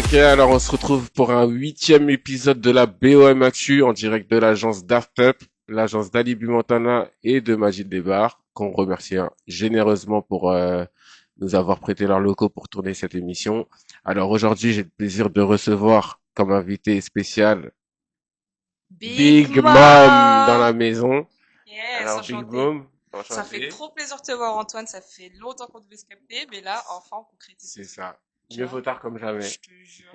Ok, alors on se retrouve pour un huitième épisode de la BOM Actu en direct de l'agence Daft Up, l'agence d'Alibi Montana et de Majid Debar, qu'on remercie généreusement pour nous avoir prêté leurs locaux pour tourner cette émission. Alors aujourd'hui, j'ai le plaisir de recevoir comme invité spécial Big Big Mom dans la Mom! maison. Yes, Alors Big enchanté. Mom, Ça fait enchanté. trop plaisir de te voir, Antoine. Ça fait longtemps qu'on devait se capter, mais là, enfin, on concrétise C'est tout ça. ça. Tu Mieux vois? vaut tard comme jamais. Je te jure.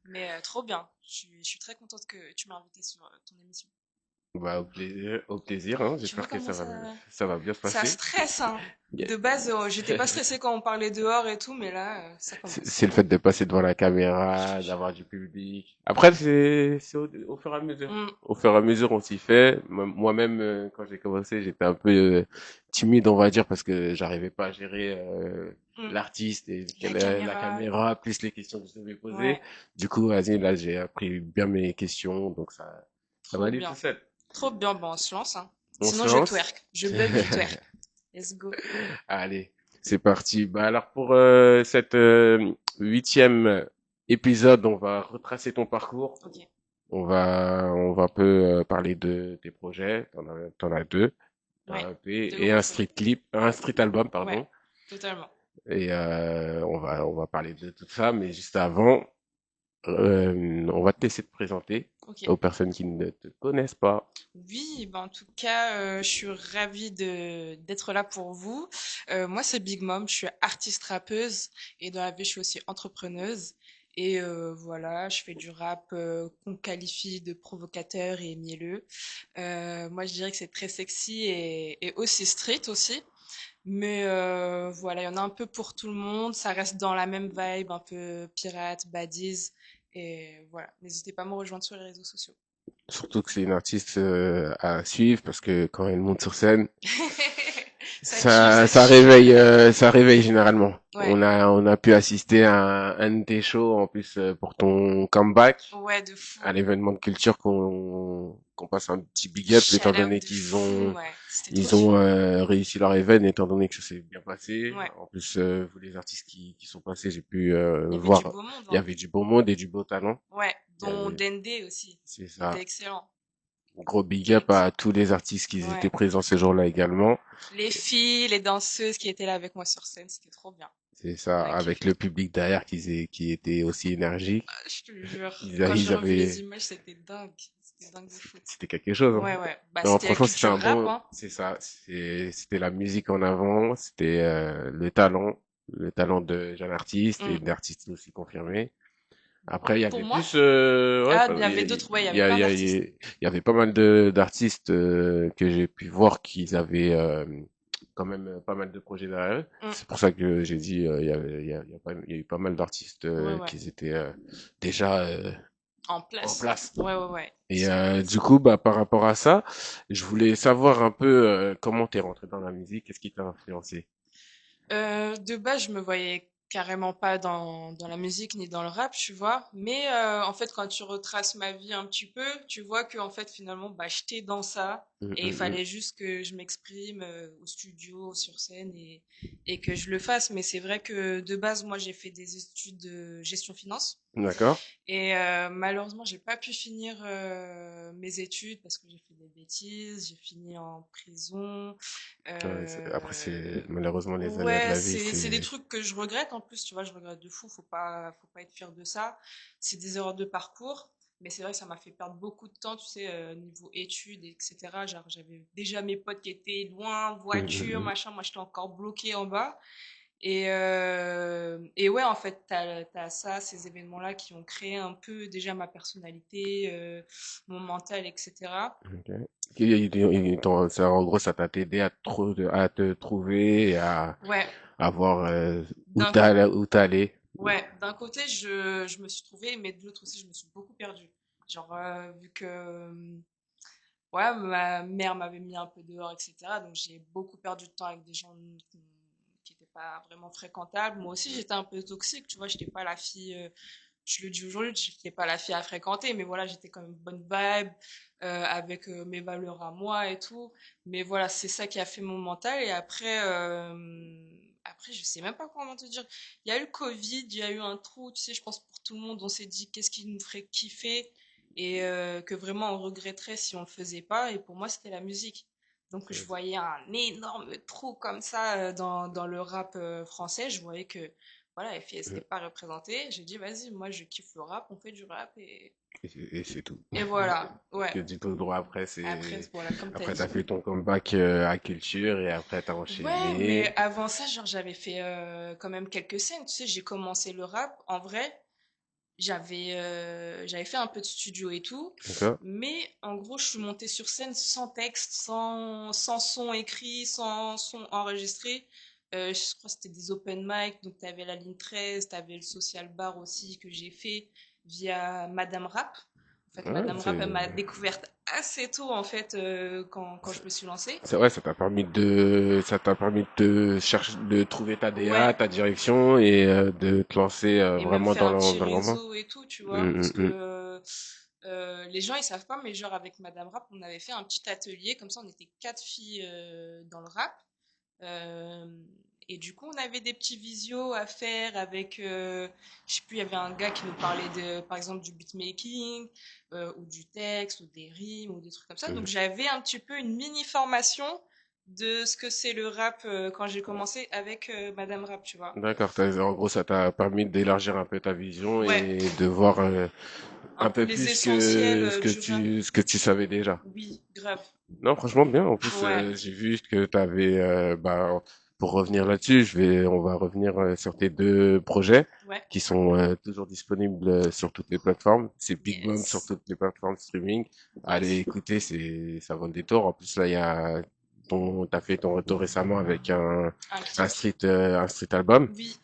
Mais trop bien. Je suis très contente que tu m'aies invité sur ton émission. Bah au plaisir, hein. Tu vois J'espère que comment ça, ça va bien se ça passer. stresse, hein? Yeah. De base, j'étais pas stressée quand on parlait dehors et tout, mais là, ça commence. C'est le fait de passer devant la Je te caméra, jure. d'avoir du public. Après, c'est au fur et à mesure. Hmm, Au fur et à mesure, on s'y fait. Moi-même, quand j'ai commencé, j'étais un peu timide, on va dire, parce que j'arrivais pas à gérer hmm. l'artiste et La la caméra, caméra, plus les questions que je devais poser. ouais, Du coup, vas-y, là, j'ai appris bien mes questions, donc ça va trop aller tout bien. seul. Trop bien, bon, on se lance, hein. On Sinon, se je lance. twerk. Je bug du twerk. Let's go. Allez, c'est parti. Bah alors pour cette huitième épisode, on va retracer ton parcours. Ok. On va un peu parler de tes projets. T'en as deux, Ouais. un EP Deux et gros un projets. street clip, un street album, Ouais. pardon. Totalement. Et on va parler de tout ça, mais juste avant, on va te laisser te présenter Ok. aux personnes qui ne te connaissent pas. Oui, ben en tout cas, je suis ravie de d'être là pour vous. Moi, c'est Big Mom. Je suis artiste rappeuse et dans la vie, je suis aussi entrepreneuse. Et voilà, je fais du rap qu'on qualifie de provocateur et mielleux. Moi, je dirais que c'est très sexy et aussi street aussi. Mais voilà, il y en a un peu pour tout le monde. Ça reste dans la même vibe, un peu pirate, baddies. Et voilà, n'hésitez pas à me rejoindre sur les réseaux sociaux. Surtout que c'est une artiste à suivre parce que quand elle monte sur scène, Ça tue, ça tue. Ça réveille généralement. Ouais, On a pu assister à un de tes shows en plus pour ton comeback ouais, de fou. à l'événement de culture qu'on passe un petit big up étant Shout out donné de fou, ouais. C'était trop ils ont chill. réussi leur event étant donné que ça s'est bien passé. Ouais, En plus vous les artistes qui sont passés, j'ai pu il y avait du voir beau monde, il y hein. avait du beau monde et du beau talent. Ouais, Il y dont avait Dende aussi. c'est Il était ça. excellent. Gros big up Gags. à tous les artistes qui étaient Ouais. présents ce jour-là également. Les filles, les danseuses qui étaient là avec moi sur scène, c'était trop bien. C'est On ça, a avec kiffé. le public derrière qui était aussi énergique. Je te jure, quand j'ai Ils revu les avaient, images, c'était dingue. C'était dingue de fou. c'était quelque chose, hein. Ouais, ouais. Bah, Non, c'était la franchement, c'était culture un rap, bon, hein. c'est ça, c'était la musique en avant, c'était le talent de jeune artiste et Mm. d'artiste aussi confirmé. Après, il y Pour avait moi, plus, ah, il y avait d'autres, ouais, il y avait plein d'artistes. il y avait pas mal d'artistes que j'ai pu voir qu'ils avaient quand même pas mal de projets derrière eux. Mm. C'est pour ça que j'ai dit il y a eu pas mal d'artistes Ouais, ouais. qui étaient déjà En en place. place. Ouais, ouais, ouais. Et C'est vrai. du coup, bah par rapport à ça, je voulais savoir un peu comment t'es rentré dans la musique, qu'est-ce qui t'a influencé? De base, je me voyais carrément pas dans la musique ni dans le rap, tu vois. Mais en fait, quand tu retraces ma vie un petit peu, tu vois que en fait, finalement, bah, j'étais dans ça. Hum, Et il hum, hum. fallait juste que je m'exprime au studio, sur scène et que je le fasse. Mais c'est vrai que de base, moi, j'ai fait des études de gestion finance. D'accord. Et malheureusement, j'ai pas pu finir mes études parce que j'ai fait des bêtises. J'ai fini en prison. Après, Euh, c'est malheureusement les aléas de ouais, la vie, c'est des c'est trucs que je regrette en plus. Tu vois, je regrette de fou. Faut pas être fier de ça. C'est des erreurs de parcours. Mais c'est vrai que ça m'a fait perdre beaucoup de temps, tu sais, niveau études, etc. Genre, j'avais déjà mes potes qui étaient loin, Hum, hum, voiture, hum. machin. Moi, j'étais encore bloquée en bas. Et ouais, en fait, t'as ça, ces événements-là qui ont créé un peu déjà ma personnalité, mon mental, etc. Ok. En gros, ça t'a aidé à te trouver et Ouais, à voir d'un côté, où t'allais. ouais, d'un côté, je me suis trouvée, mais de l'autre aussi, je me suis beaucoup perdue. Genre, vu que, ouais, ma mère m'avait mis un peu dehors, etc. Donc, j'ai beaucoup perdu de temps avec des gens qui n'étaient pas vraiment fréquentables. Moi aussi, j'étais un peu toxique, tu vois, j'étais pas la fille, je le dis aujourd'hui, je n'étais pas la fille à fréquenter, mais voilà, j'étais quand même bonne vibe, avec mes valeurs à moi et tout. Mais voilà, c'est ça qui a fait mon mental. Et après, après, je sais même pas comment te dire. Il y a eu le Covid, il y a eu un trou, tu sais, je pense pour tout le monde, on s'est dit qu'est-ce qui nous ferait kiffer et que vraiment on regretterait si on le faisait pas. Et pour moi, c'était la musique. Donc je voyais un énorme trou comme ça dans le rap français. Je voyais que voilà, FIS n'était pas représentée. J'ai dit, vas-y, moi je kiffe le rap, on fait du rap Et c'est tout. et voilà. Ouais. Que du tout droit après, Après, c'est voilà, comme t'as après t'as dit. fait ton comeback à culture et après t'as Ouais, mais enchaîné. avant ça, genre, j'avais fait quand même quelques scènes. Tu sais, j'ai commencé le rap. En vrai, j'avais fait un peu de studio et tout. D'accord? Mais en gros, je suis montée sur scène sans texte, sans son écrit, sans son enregistré. Je crois que c'était des open mic. Donc, t'avais la ligne 13, t'avais le social bar aussi que j'ai fait via Madame Rap. En fait, Ouais, Madame Rap, elle m'a découverte assez tôt, en fait, quand je me suis lancée. c'est vrai, ça t'a permis de chercher, de trouver ta Ouais, DA, ta direction et de te lancer et même vraiment faire un petit dans l'enfant. réseau et tout, tu vois. Hum, Parce hum, que hum. les gens, ils savent pas, mais genre avec Madame Rap, on avait fait un petit atelier, comme ça, on était quatre filles dans le rap. Euh, et du coup, on avait des petits visios à faire avec, je sais plus, il y avait un gars qui nous parlait de, par exemple, du beatmaking, ou du texte, ou des rimes, ou des trucs comme ça. Donc, j'avais un petit peu une mini formation de ce que c'est le rap quand j'ai commencé avec Madame Rap, tu vois. D'accord, en gros, ça t'a permis d'élargir un peu ta vision Ouais, et de voir un un peu peu les plus essentiels que du rap. ce que tu savais déjà. Oui, grave. Non, franchement, bien. En plus, Ouais, j'ai vu que tu avais, pour revenir là-dessus, on va revenir sur tes deux projets ouais. qui sont toujours disponibles sur toutes les plateformes. C'est Big Mom sur Yes. toutes les plateformes streaming. Allez Yes. écouter, ça vaut le détour. En plus, là, t'as fait ton retour récemment avec Un clip. un street album. Oui.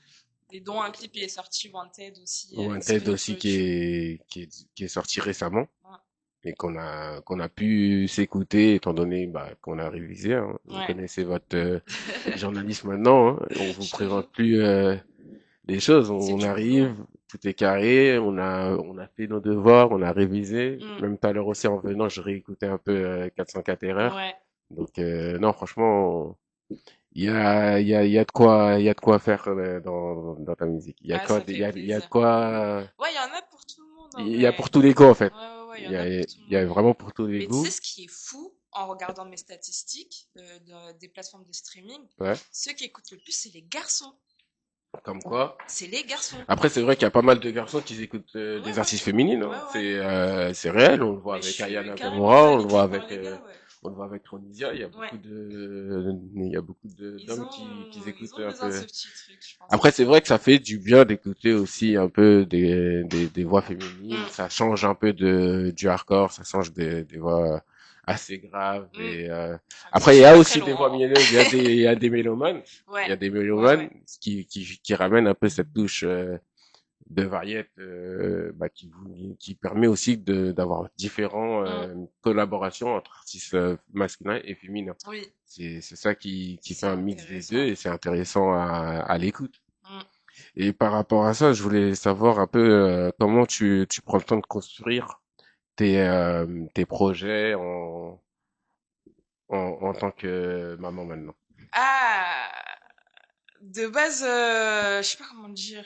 Et dont un clip il est sorti, Wanted aussi, Wanted aussi Spiritual. qui est sorti récemment Ouais. et qu'on a pu s'écouter étant donné qu'on a révisé, hein. Vous Ouais. connaissez votre journalisme maintenant, hein. On vous Je t'avoue. présente plus les choses. C'est On du boulot, arrive, hein. tout est carré, on a fait nos devoirs, on a révisé. Mm. Même tout à l'heure aussi en venant, je réécoutais un peu 404 erreurs. Ouais. Donc non, franchement, il y a il y a de quoi faire dans ta musique. Ah, ça fait Il y a de plaisir. quoi, Ouais, il y en a pour tout le monde en il y a pour vrai. tous les goûts en fait. Ouais, ouais, ouais, il y en a pour Il tout le y monde. a vraiment pour tous les Mais tu sais goûts. ce qui est fou en regardant mes statistiques des plateformes de streaming, Ouais. ceux qui écoutent le plus, c'est les garçons. Comme quoi. C'est les garçons. Après, c'est vrai qu'il y a pas mal de garçons qui écoutent Ouais, des ouais. artistes féminines, Ouais, hein. ouais. C'est réel. On le voit Mais je avec suis Aya carrément Nakamura, validée par les gars, ouais. on le voit avec Ronisia. Ouais. Il y a beaucoup d'hommes qui Ils écoutent ont un besoin de peu. ce petit truc, je pense. Après, c'est vrai que ça fait du bien d'écouter aussi un peu des voix féminines. Mm, Ça change un peu du hardcore, ça change des voix assez graves. mm. Après, je Après, il y suis a pas très aussi des voix loin, hein. mielleuses. Il y a des mélomanes. Il Ouais, y a des ouais, mélomanes ouais. qui ramènent un peu cette touche de variette qui permet aussi d'avoir différents Mm, collaborations entre artistes masculins et féminins. oui, C'est ça qui fait c'est un mix des deux intéressant. et c'est intéressant à l'écoute. Mm. Et par rapport à ça, je voulais savoir un peu comment tu prends le temps de construire tes projets en tant que maman maintenant. Ah, de base, je sais pas comment dire.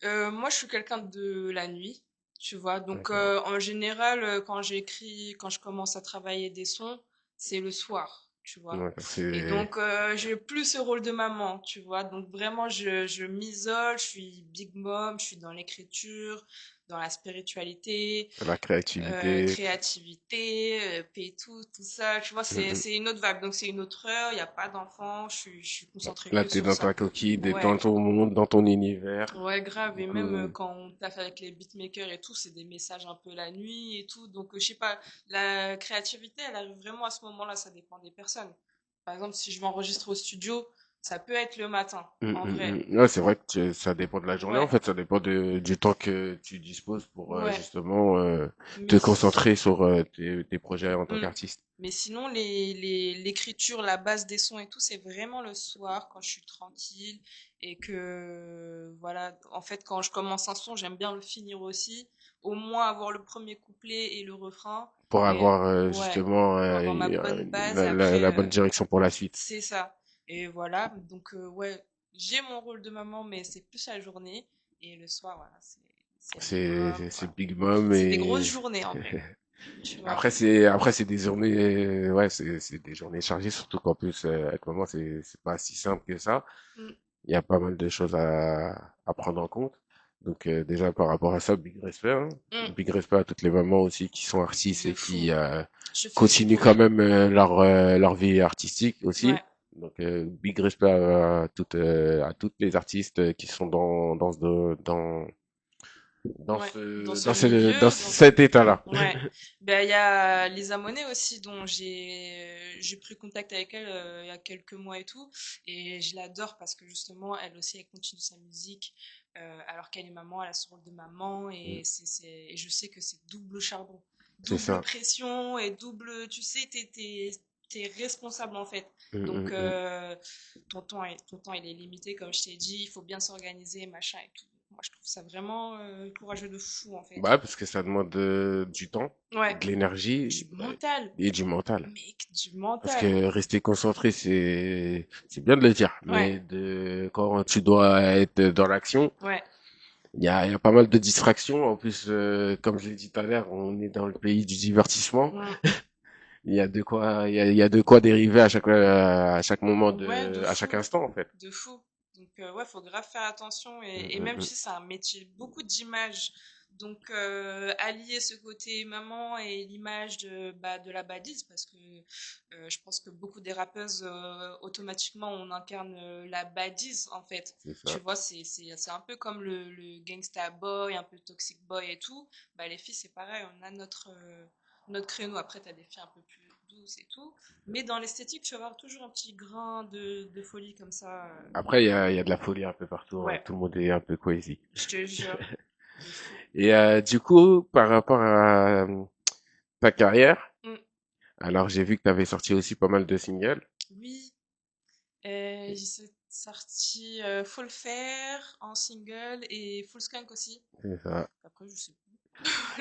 Moi, je suis quelqu'un de la nuit, tu vois. Donc, D'accord. en général, quand j'écris, quand je commence à travailler des sons, c'est le soir, tu vois. D'accord, Et c'est donc, j'ai plus ce rôle de maman, tu vois. Donc, vraiment, je m'isole, je suis big mom, je suis dans l'écriture, dans la spiritualité, la créativité. créativité, tout ça, tu vois, Mm, mm. c'est une autre vibe. Donc, c'est une autre heure, il n'y a pas d'enfant, je suis concentrée Là, que t'es sur dans ça. ta coquille, t'es Ouais. dans ton monde, dans ton univers. Ouais, grave. Du Et coup, même quand on taffe avec les beatmakers et tout, c'est des messages un peu la nuit et tout. Donc, je sais pas, la créativité, elle arrive vraiment à ce moment-là, ça dépend des personnes. Par exemple, si je vais enregistrer au studio, ça peut être le matin, en vrai. Ouais, c'est vrai que ça dépend de la journée, en Ouais, fait, ça dépend du temps que tu disposes pour ouais. justement te Mais, concentrer sur tes projets en tant hmm. qu'artiste. Mais sinon, l'écriture, la base des sons et tout, c'est vraiment le soir quand je suis tranquille et que, voilà, en fait, quand je commence un son, j'aime bien le finir aussi. Au moins avoir le premier couplet et le refrain. Pour Et avoir ouais, justement pour avoir ma bonne base et après, la bonne direction pour la suite. c'est ça. Et voilà, donc, ouais, j'ai mon rôle de maman, mais c'est plus la journée. Et le soir, voilà, c'est Big Mom, C'est quoi. Big Mom C'est des grosses et journées, en vrai, tu vois. après c'est des journées ouais c'est des journées chargées surtout qu'en plus être maman c'est pas si simple que ça. Mm, Il y a pas mal de choses à prendre en compte. Donc déjà par rapport à ça, big respect, hein. mm, Big respect à toutes les mamans aussi qui sont artistes de et fou. qui Je fais aussi continuent pour quand elles. même leur vie artistique aussi. Ouais, Donc big respect à toutes les artistes qui sont ouais. Dans ce milieu, dans cet état-là. ouais. Ben, il y a les Amonais aussi, dont j'ai pris contact avec elle il y a quelques mois et tout. Et je l'adore parce que justement, elle aussi, elle continue sa musique. Alors qu'elle est maman, elle a son rôle de maman. Mm, Et je sais que c'est double charbon, c'est double ça. pression et double. Tu sais, t'es responsable en fait. Mm, Donc, mm, mm. ton temps, il est limité, comme je t'ai dit. Il faut bien s'organiser, machin et tout. Moi, je trouve ça vraiment courageux de fou en fait. Bah, parce que ça demande du temps, Ouais, de l'énergie du mental. et du mental. Mec, du Parce mental. que rester concentré, c'est bien de le dire, Ouais, mais quand tu dois être dans l'action, ouais. il y a pas mal de distractions. En plus, comme je l'ai dit tout à l'heure, on est dans le pays du divertissement. Mm. Il y a de quoi dériver à chaque moment Ouais, de à chaque fou. instant, en fait. De fou. Donc, ouais, faut grave faire attention. Mm, Et mm, même mm. si c'est un métier, beaucoup d'images. Donc, allier ce côté maman et l'image de la badise, parce que je pense que beaucoup des rappeuses, automatiquement, on incarne la badise, en fait. C'est Tu ça. vois, c'est un peu comme le gangsta boy, un peu toxic boy et tout. Bah, les filles, c'est pareil, on a notre créneau. Après, t'as des filles un peu plus douces et tout. Mais dans l'esthétique, tu vas avoir toujours un petit grain de folie comme ça. Après, il y a de la folie un peu partout, hein. Ouais, Tout le monde est un peu crazy. je te jure, de fou. Et du coup, par rapport à ta carrière, Mm. alors j'ai vu que tu avais sorti aussi pas mal de singles. Oui, j'ai sorti Full Fair en single et Full Skunk aussi. C'est ça. Après, je sais plus.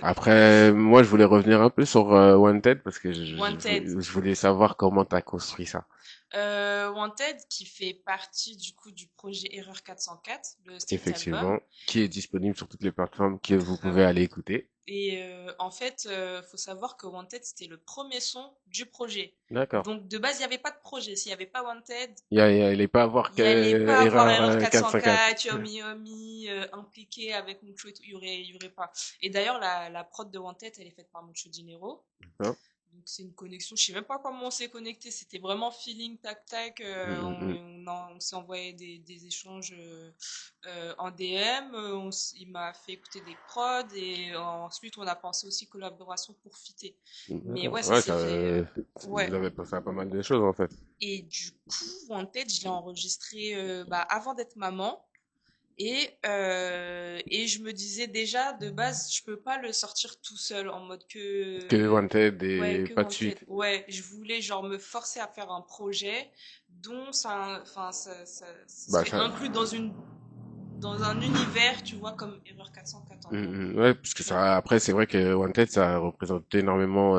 Après, moi, je voulais revenir un peu sur Wanted parce que Wanted. je voulais savoir comment tu as construit ça. Wanted qui fait partie du coup du projet Erreur 404, le street album. Effectivement, qui est disponible sur toutes les plateformes que vous pouvez Grave. aller écouter. Et en fait, faut savoir que Wanted, c'était le premier son du projet. D'accord. Donc de base, il n'y avait pas de projet. S'il n'y avait pas Wanted, Il n'est pas à voir il que n'y allait pas avoir Erreur Erreur 404. 404, Yomi Yomi, impliqué avec Mucho et tout. Il y aurait pas. Et d'ailleurs, la prod de Wanted, elle est faite par Mucho Dinero. Hein. Donc c'est une connexion, je sais même pas comment on s'est connecté, c'était vraiment feeling tac tac, Mm, mm, mm. on s'est envoyé des échanges en DM, il m'a fait écouter des prods et ensuite on a pensé aussi collaboration pour fitter. Mais D'accord. ouais, ça Ouais, s'est fait, vous ouais. avez pensé à pas mal de choses en fait. Et du coup, en tête, je l'ai enregistré avant d'être maman. Et je me disais déjà, de base, je peux pas le sortir tout seul en mode Que que, Wanted ouais, et que pas de Wanted. suite. Ouais, je voulais genre me forcer à faire un projet dont ça Bah serait ça, inclus dans un univers, tu vois, comme Erreur 404 en gros. Ouais, parce que Tu vois. ça, après, c'est vrai que Wanted, ça représente énormément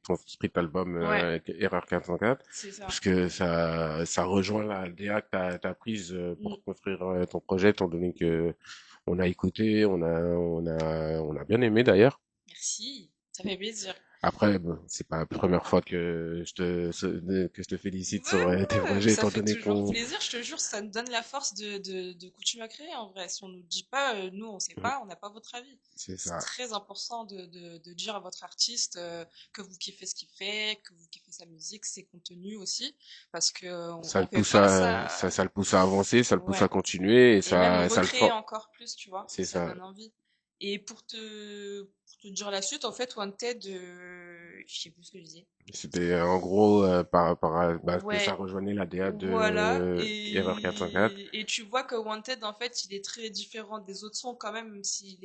ton street album Ouais, Erreur 404, c'est ça. parce que ça rejoint la DA que t'as prise Mm. pour construire ton projet, étant donné que on a écouté, on a bien aimé d'ailleurs. Merci, ça fait plaisir. Après, bon, c'est pas la première fois que que je te félicite Ouais, sur tes ouais, mais projets, ça étant fait donné toujours qu'on, plaisir, je te jure, ça nous donne la force de continuer à créer en vrai. Si on nous dit pas, nous on sait pas, on n'a pas votre avis. c'est C'est ça, très important de dire à votre artiste que vous kiffez ce qu'il fait, que vous kiffez sa musique, ses contenus aussi, parce que ça le on fait pousse pas ça, ça le pousse à avancer, ça le pousse à ouais. continuer et Et même ça le recréer force. encore plus, tu vois, C'est ça ça. donne envie. Et pour te dire la suite, en fait, Wanted, je sais plus ce que je disais. C'était en gros par rapport à bah, que ça Ouais, rejoignait la DA voilà, de Error 404. et tu vois que Wanted, en fait, il est très différent des autres sons quand même, même s'il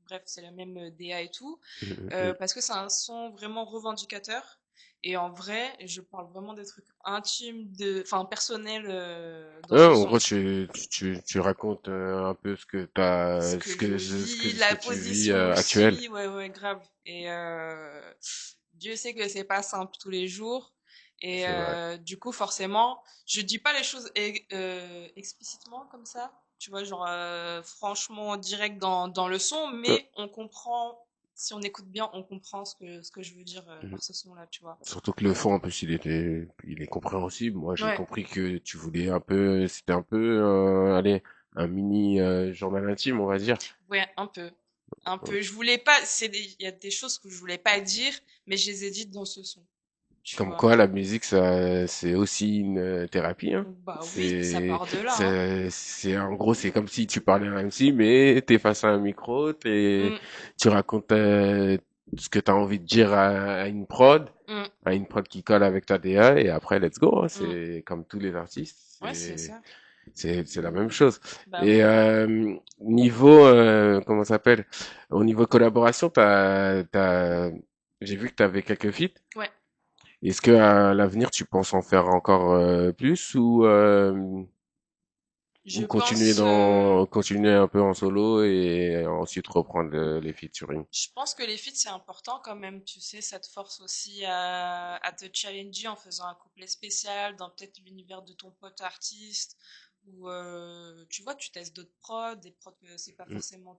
bref, c'est la même DA et tout, Mhm. parce que c'est un son vraiment revendicateur. Et en vrai, je parle vraiment des trucs intimes, enfin personnels dans Ouais, ce en son. gros, tu racontes un peu Ce que je vis, ce que la tu vis position où je actuel. suis, ouais, ouais, grave. Et Dieu sait que c'est pas simple tous les jours. Et c'est vrai. du coup, forcément, je dis pas les choses explicitement comme ça, tu vois, genre franchement direct dans le son, Euh, mais on comprend, si on écoute bien, on comprend ce que je veux dire mhm. par ce son-là, tu vois. Surtout que le fond, en plus, il est compréhensible. Moi, j'ai Ouais, compris que tu voulais un peu, c'était un peu, allez, un mini journal intime, on va dire. ouais, un peu. Un peu. Je voulais pas, il y a des choses que je voulais pas dire, mais je les ai dites dans ce son, tu Comme vois. quoi, la musique, ça, c'est aussi une thérapie, hein. Bah oui, ça part de là, hein. En gros, c'est comme si tu parlais à un MC, mais t'es face à un micro, Mm, tu racontes ce que t'as envie de dire à une prod, mm, à une prod qui colle avec ta DA, et après, let's go, hein. mm. C'est comme tous les artistes, Ouais, c'est ça. c'est la même chose. Bah Et oui. niveau, comment ça s'appelle? Au niveau collaboration, j'ai vu que t'avais quelques feats. Ouais. Est-ce que à l'avenir tu penses en faire encore plus Je ou pense, continuer un peu en solo et ensuite reprendre les featuring? je pense que les feats, c'est important quand même, tu sais, ça te force aussi à te challenger en faisant un couplet spécial dans peut-être l'univers de ton pote artiste, ou tu vois, tu testes d'autres prods, des prods que c'est pas Mm. forcément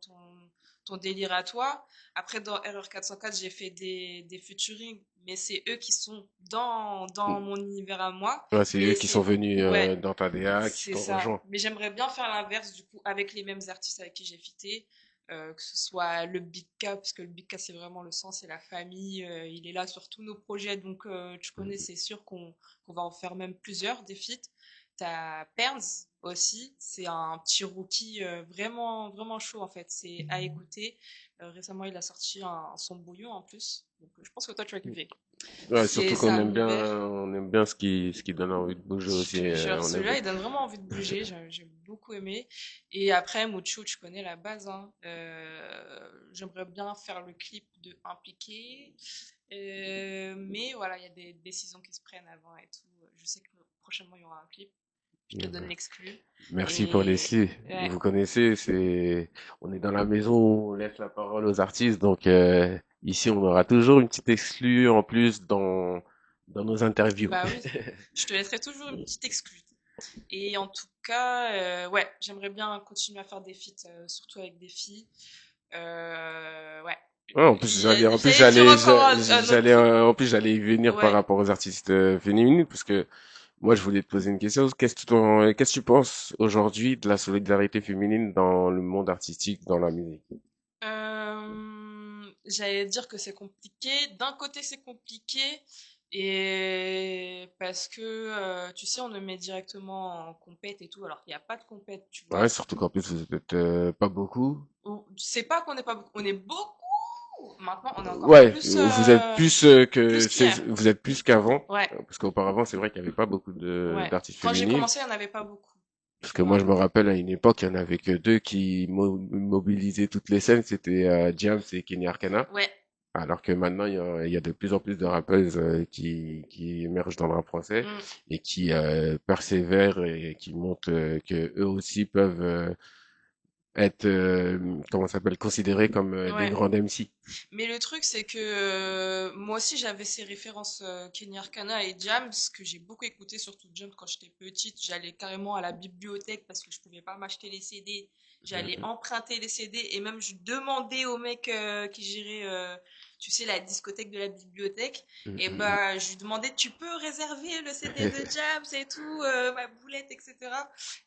ton délire à toi. Après, dans Erreur 404, j'ai fait des featuring, mais c'est eux qui sont dans mon univers à moi, Ouais, c'est eux mais qui sont c'est, venus ouais, dans ta DA, qui c'est t'ont ça. rejoint. Mais j'aimerais bien faire l'inverse, du coup, avec les mêmes artistes avec qui j'ai fité, que ce soit le Big K, parce que le Big K, c'est vraiment le sens, c'est la famille, il est là sur tous nos projets, donc tu connais, c'est sûr qu'on va en faire même plusieurs, des feats. T'as Perns aussi, c'est un petit rookie vraiment, vraiment chaud en fait, c'est à écouter. Récemment, il a sorti un son bouillon en plus, donc je pense que toi, tu vas kiffer. Ouais, surtout C'est qu'on un aime bien, univers. on aime bien ce qui donne envie de bouger Je aussi. te jure, On aime celui-là, bien. il donne vraiment envie de bouger. J'ai beaucoup aimé. Et après, Mucho, tu connais la base, hein. J'aimerais bien faire le clip de Impliqué. Mais voilà, il y a des décisions qui se prennent avant et tout. Je sais que prochainement, il y aura un clip. Je te donne l'exclu. Merci pour les Et slips. ouais, Vous connaissez, on est dans la maison, où on laisse la parole aux artistes, donc ici on aura toujours une petite exclue en plus dans nos interviews. bah oui, je te laisserai toujours une petite exclu. Et en tout cas, ouais, j'aimerais bien continuer à faire des feats, surtout avec des filles. Ouais. Ouais, en plus en plus J'allais dire encore un autre j'allais, truc. en plus j'allais y venir par Ouais. rapport aux artistes féminines, parce que moi je voulais te poser une question. Qu'est-ce que tu penses aujourd'hui de la solidarité féminine dans le monde artistique, dans la musique? J'allais dire que c'est compliqué. D'un côté, c'est compliqué. Et parce que, tu sais, on le met directement en compète et tout, alors qu'il n'y a pas de compète, tu Ouais, vois. surtout qu'en plus vous êtes pas beaucoup. C'est pas qu'on n'est pas beaucoup, on est beaucoup. Maintenant, on est encore Ouais, vous êtes plus plus qu'hier. vous êtes plus qu'avant, Ouais, parce qu'auparavant c'est vrai qu'il n'y avait pas beaucoup ouais. d'artistes Quand j'ai féminines, commencé, il n'y en avait pas beaucoup, parce tu que moi je vois. me rappelle à une époque il y en avait que deux qui mobilisaient toutes les scènes, c'était Diams et Kenny Arcana, Ouais. alors que maintenant il y a de plus en plus de rappeuses qui émergent dans le rap français Mm. et qui persévèrent et qui montrent que eux aussi peuvent être comment ça s'appelle considérés comme des Ouais. grands MC. Mais le truc, c'est que moi aussi, j'avais ces références Kenny Arcana et Jams, que j'ai beaucoup écouté, surtout Jams quand j'étais petite. J'allais carrément à la bibliothèque parce que je pouvais pas m'acheter les CD. J'allais emprunter les CD et même je demandais au mec qui gérait, tu sais, la discothèque de la bibliothèque. Et bah, je lui demandais, tu peux réserver le CD de Jams et tout, ma boulette, etc.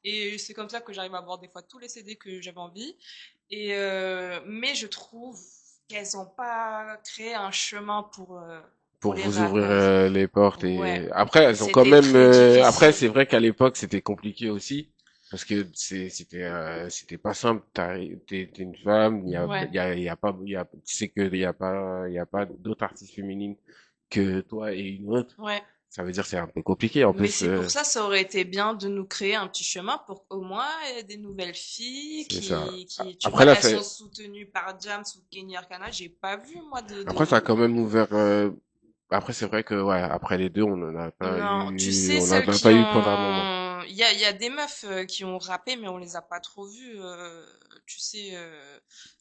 Et c'est comme ça que j'arrive à avoir des fois tous les CD que j'avais envie. Mais je trouve qu'elles n'ont pas créé un chemin pour Pour les vous ouvrir rappeuses. les portes Ouais, et après elles ont quand c'était même très après difficile. c'est vrai qu'à l'époque c'était compliqué aussi parce que c'était pas simple t'es une femme Ouais. il y a pas tu sais que il y a pas d'autres artistes féminines que toi et une autre, Ouais. ça veut dire que c'est un peu compliqué en Mais plus c'est pour ça, ça aurait été bien de nous créer un petit chemin pour qu'au moins il y ait des nouvelles filles c'est ça. tu Après vois, là elles ça sont soutenues par Jams ou Kenny Arcana. J'ai pas vu, moi, après ça a quand même ouvert après c'est vrai que ouais après les deux Non, tu sais, on n'en celles a qui pas eu pendant un moment. ont il y a des meufs qui ont rappé, mais on les a pas trop vues. Tu sais,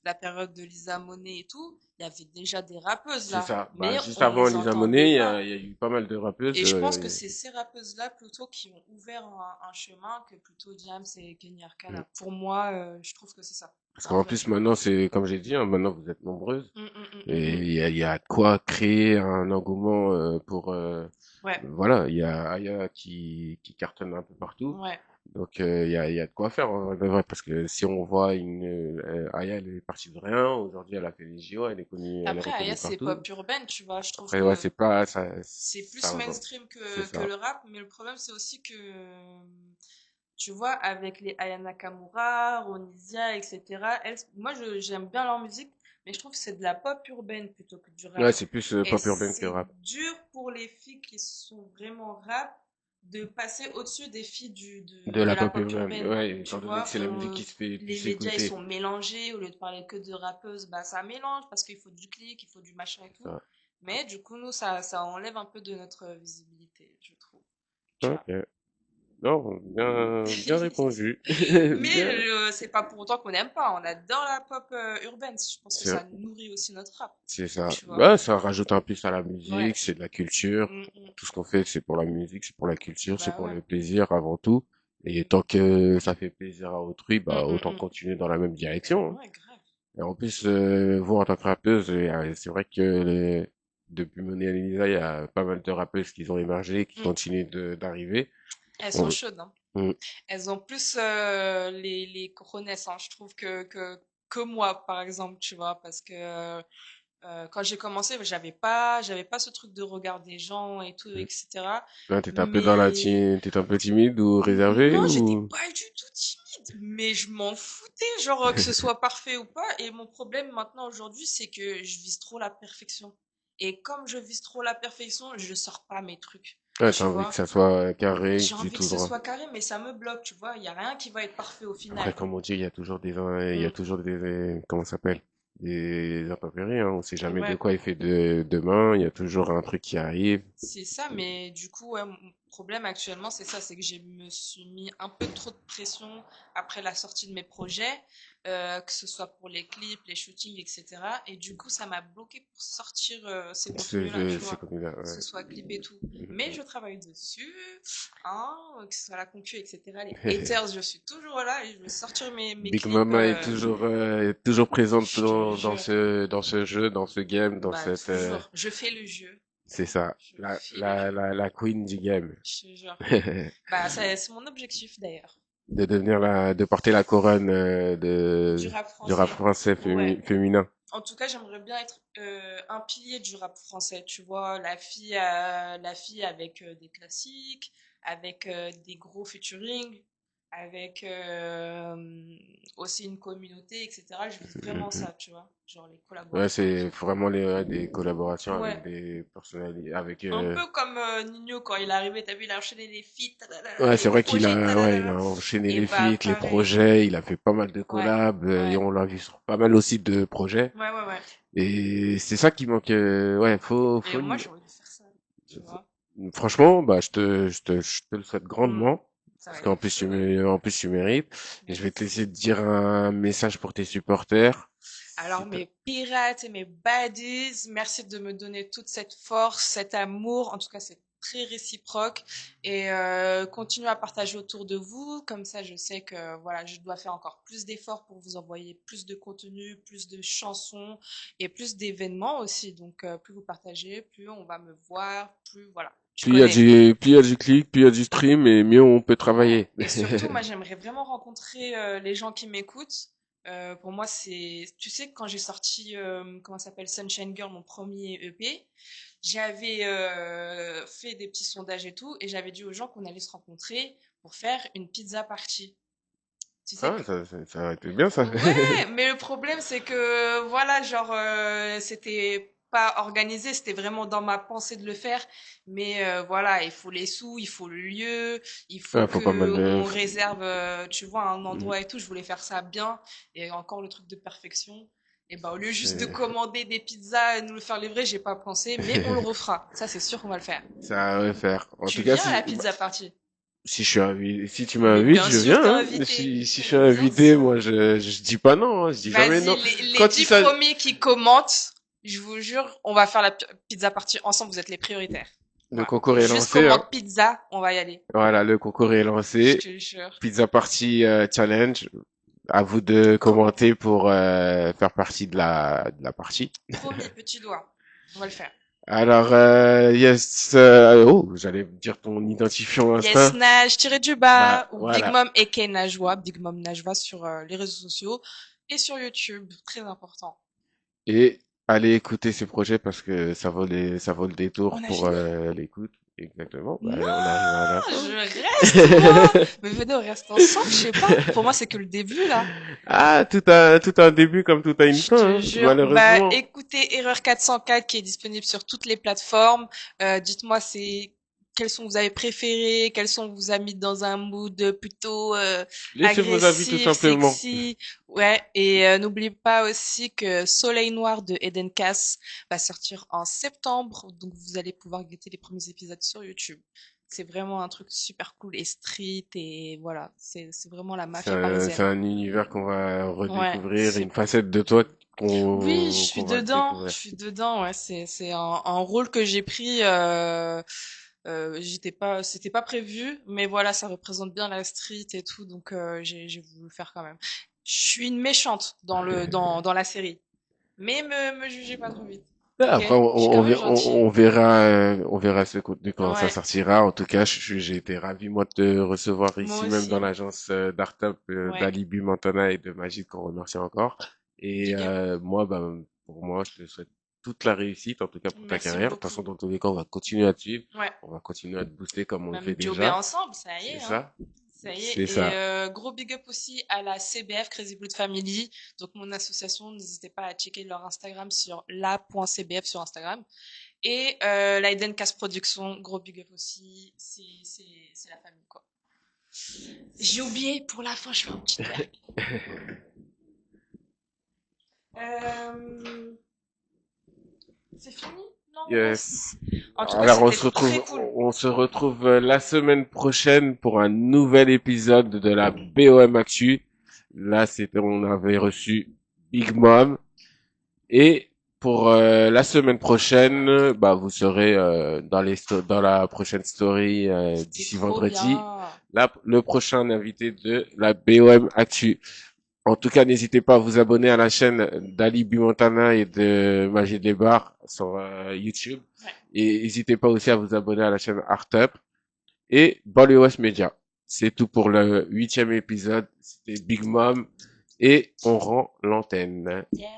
la période de Lisa Monet et tout, il y avait déjà des rappeuses C'est là, ça. Bah, mais juste on avant les Lisa entendait Monet, pas. il y a eu pas mal de rappeuses. Et je pense que c'est ces rappeuses-là plutôt qui ont ouvert un chemin que plutôt Diams et Kenny Arcana. Pour moi, je trouve que c'est ça, Parce en qu'en vrai. plus, maintenant, c'est comme j'ai dit, hein, maintenant vous êtes nombreuses. Et Mm. il y a de quoi créer un engouement pour... Ouais, voilà, il y a Aya qui cartonne un peu partout. ouais. Donc il y a de quoi faire, en vrai, parce que si on voit Aya, elle est partie de rien. Aujourd'hui, elle a fait les JO, elle est connue, elle est Après, Aya, reconnue c'est partout. pop urbaine, tu vois. Je trouve Après, ouais, que c'est pas... c'est Ça plus va pas. mainstream C'est que ça. le rap, mais le problème, c'est aussi que, tu vois, avec les Aya Nakamura, Ronisia, etc., moi, j'aime bien leur musique, mais je trouve que c'est de la pop urbaine plutôt que du rap. Ouais, c'est plus Et pop urbaine que c'est rap. dur pour les filles qui sont vraiment rap de passer au-dessus des filles De de la la pop pop urbaine, urbaine. ouais, Tu étant donné que vois, c'est la musique qui se fait le les plus médias, ils écouter. sont mélangés. Au lieu de parler que de rappeuses, bah, ça mélange parce qu'il faut du clic, il faut du machin et tout. Ça. Mais du coup, nous, ça enlève un peu de notre visibilité, je trouve. Tu vois. Ok. Non, bien répondu. Mais Bien. c'est pas pour autant qu'on n'aime pas. On adore la pop urbaine. Je pense que C'est ça nourrit aussi notre rap. c'est ça. Tu vois. Bah, ça rajoute un plus à la Ouais. musique, c'est de la culture. Mm. Tout ce qu'on fait, c'est pour la musique, c'est pour la culture, c'est Bah pour ouais. le plaisir avant tout. Et tant que ça fait plaisir à autrui, bah, autant Mm. continuer dans la même direction, hein. Ouais, grave. Et en plus, vous, en tant que rappeuse, c'est vrai que depuis Monet et Lisa, il y a pas mal de rappeuses qui ont émergé, qui Mm. continuent d'arriver. Elles sont On- chaudes, hein. on- Elles ont plus les cojones, hein, je trouve que moi, par exemple, tu vois, parce que quand j'ai commencé, j'avais pas ce truc de regard des gens et tout, etc. Là, t'étais un peu Mais t'étais un peu timide ou réservé non, j'étais ou? pas du tout timide, mais je m'en foutais, genre que ce soit parfait ou pas. Et mon problème maintenant aujourd'hui, c'est que je vise trop la perfection. Et comme je vise trop la perfection, je sors pas mes trucs, Ouais, t'as tu envie que vois. ça soit carré, J'ai du envie que tout ce droit. soit carré, mais ça me bloque, tu vois. Il y a rien qui va être parfait au Après, final. comme on dit, il y a Mm. toujours comment ça s'appelle? Des intempéries, hein. On sait jamais de Ouais. quoi il fait demain. Il y a toujours un truc qui arrive. C'est ça, mais du coup, ouais, mon problème actuellement, c'est ça, c'est que je me suis mis un peu trop de pression après la sortie de mes projets, que ce soit pour les clips, les shootings, etc. Et du coup, ça m'a bloqué pour sortir ces contenus-là, tu C'est vois, comme là, que ce ouais. soit clip et tout. Mais Mhm. je travaille dessus, hein, que ce soit la concu, etc. Les haters, je suis toujours là et je veux sortir mes Big clips, Mama est toujours présente je te jure. dans ce jeu, dans ce game, dans Bah, toujours. Je fais le jeu. c'est ça, Je fais le jeu. la queen du game. Je te jure. Bah, c'est mon objectif d'ailleurs. De porter la couronne Du rap du rap français. français Ouais. féminin. En tout cas, j'aimerais bien être un pilier du rap français. Tu vois, la fille avec des classiques, avec des gros featuring, avec aussi une communauté, etc. Je vise vraiment ça, tu vois. Genre les Ouais, collaborations et c'est tout. vraiment des collaborations avec Ouais. des personnalités, avec, Un peu comme Nino quand il est arrivé, t'as vu, il a enchaîné les feats, ouais, les c'est vrai projets, ouais, il a enchaîné et les bah feats, les pareil. projets, il a fait pas mal de Ouais, collabs, et ouais, on l'a vu sur pas mal aussi de projets. ouais. Et c'est ça qui manque, ouais, Et moi, j'ai envie de faire ça, tu vois. franchement, bah, je te le souhaite Mm. grandement. Ça va Parce être qu'en plus, chaud. en plus, tu mérites. Et je vais te Merci. laisser te dire un message pour tes supporters. Alors, Si t'as- mes pirates et mes baddies, merci de me donner toute cette force, cet amour. En tout cas, c'est très réciproque. Et continuez à partager autour de vous. Comme ça, je sais que voilà, je dois faire encore plus d'efforts pour vous envoyer plus de contenu, plus de chansons et plus d'événements aussi. Donc, plus vous partagez, plus on va me voir, plus voilà. Tu connais. plus il y a du clic, plus il y a du stream, et mieux on peut Ouais. travailler. Et surtout, moi, j'aimerais vraiment rencontrer les gens qui m'écoutent. Pour moi, tu sais, quand j'ai sorti, comment ça s'appelle, Sunshine Girl, mon premier EP, j'avais fait des petits sondages et tout, et j'avais dit aux gens qu'on allait se rencontrer pour faire une pizza party. Tu sais Ah, que ça aurait été bien, ça. ouais, mais le problème c'est que voilà, genre c'était pas organisé, c'était vraiment dans ma pensée de le faire, mais voilà, il faut les sous, il faut le lieu, il faut Ouais, faut pas mal que de, on réserve, tu vois, un endroit et tout. Je voulais faire ça bien et encore le truc de perfection. Et ben au lieu juste de c'est, commander des pizzas et nous le faire livrer, j'ai pas pensé, mais on le refera. Ça c'est sûr qu'on va le faire. ça va faire. En Tu tout cas, viens à si, la pizza party? si tu Mais m'invites, bien je sûr, t'es viens, hein. invité. Si je suis Mais bien invité, sûr. moi, je dis pas non, hein. Je dis jamais Vas-y, non. les Quand il 10 s'agit, premiers qui commentent, je vous jure, on va faire la pizza party ensemble, vous êtes les prioritaires. le Voilà. concours est Juste lancé, hein. commande pizza, on va y aller. Voilà, le concours est Je lancé. te jure. Pizza Party Challenge. À vous de commenter pour faire partie de la partie. Promis, petit doigt. On va le faire. Alors, yes, oh, j'allais dire ton identifiant Yes, Insta. Nage, tiré du Bah, bas, ou Big voilà. Mom et Najwa, Big Mom Najwa sur les réseaux sociaux et sur YouTube, très important. Et allez écouter ces projets parce que ça vaut le détour On a pour fini? l'écoute. Exactement. Bah, Non, on arrive à la fin. je reste moi. Mais venez, on reste ensemble, je sais pas. Pour moi, c'est que le début là. Ah, tout a un début comme tout a une Je te fin, hein, jure. Bah, malheureusement. écoutez Erreur 404 qui est disponible sur toutes les plateformes. Dites-moi quels sont vous avez préférés, quels sont vous a mis dans un mood plutôt Laissez vos avis tout agressif, simplement. sexy. Ouais. Et n'oubliez pas aussi que Soleil Noir de Eden Cass va sortir en septembre, donc vous allez pouvoir guetter les premiers épisodes sur YouTube. C'est vraiment un truc super cool et street et voilà, c'est vraiment la mafia C'est parisienne. un univers qu'on va Ouais, redécouvrir, une super. facette de toi Oui, qu'on va je découvrir. suis dedans, ouais, c'est un rôle que j'ai pris, c'était pas prévu, mais voilà, ça représente bien la street et tout, donc j'ai voulu le faire quand même. Je suis une méchante dans la série, mais me jugez pas trop vite, Ah, ok? après, Je suis quand même gentille. on verra ce contenu quand ça Ouais, sortira. En tout cas, j'ai été ravi, moi, de te recevoir moi ici, même dans aussi. l'agence d'Artop Ouais, d'Alibu Montana et de Magid qu'on remercie encore. Et big up. moi, pour moi, je te souhaite toute la réussite, en tout cas pour ta Merci carrière. De toute façon, beaucoup. dans tous les cas, on va continuer à te suivre. Ouais. On va continuer à te booster comme on le fait Même jobber déjà. ensemble, ça y C'est est, hein. ça? Ça y est. C'est Et ça. gros big up aussi à la CBF, Crazy Blood Family. Donc mon association, n'hésitez pas à checker leur Instagram sur la.cbf sur Instagram. Et la Eden Cast Production, gros big up aussi. C'est la famille, quoi. J'ai oublié, pour la fin, je fais un petit twerk. Euh, c'est fini? Non? Yes. Yes. En tout cas, Alors c'était très cool. on se retrouve la semaine prochaine pour un nouvel épisode de la BOM Actu. Là, on avait reçu Big Mom et pour la semaine prochaine, bah vous serez dans la prochaine story C'était d'ici trop vendredi. bien. Là, le prochain invité de la BOM Actu. En tout cas, n'hésitez pas à vous abonner à la chaîne d'Ali Montana et de Magid Lebar sur YouTube. Ouais. Et n'hésitez pas aussi à vous abonner à la chaîne Artup et Bolly West Media. C'est tout pour le 8e épisode. C'était Big Mom et on rend l'antenne. Yeah.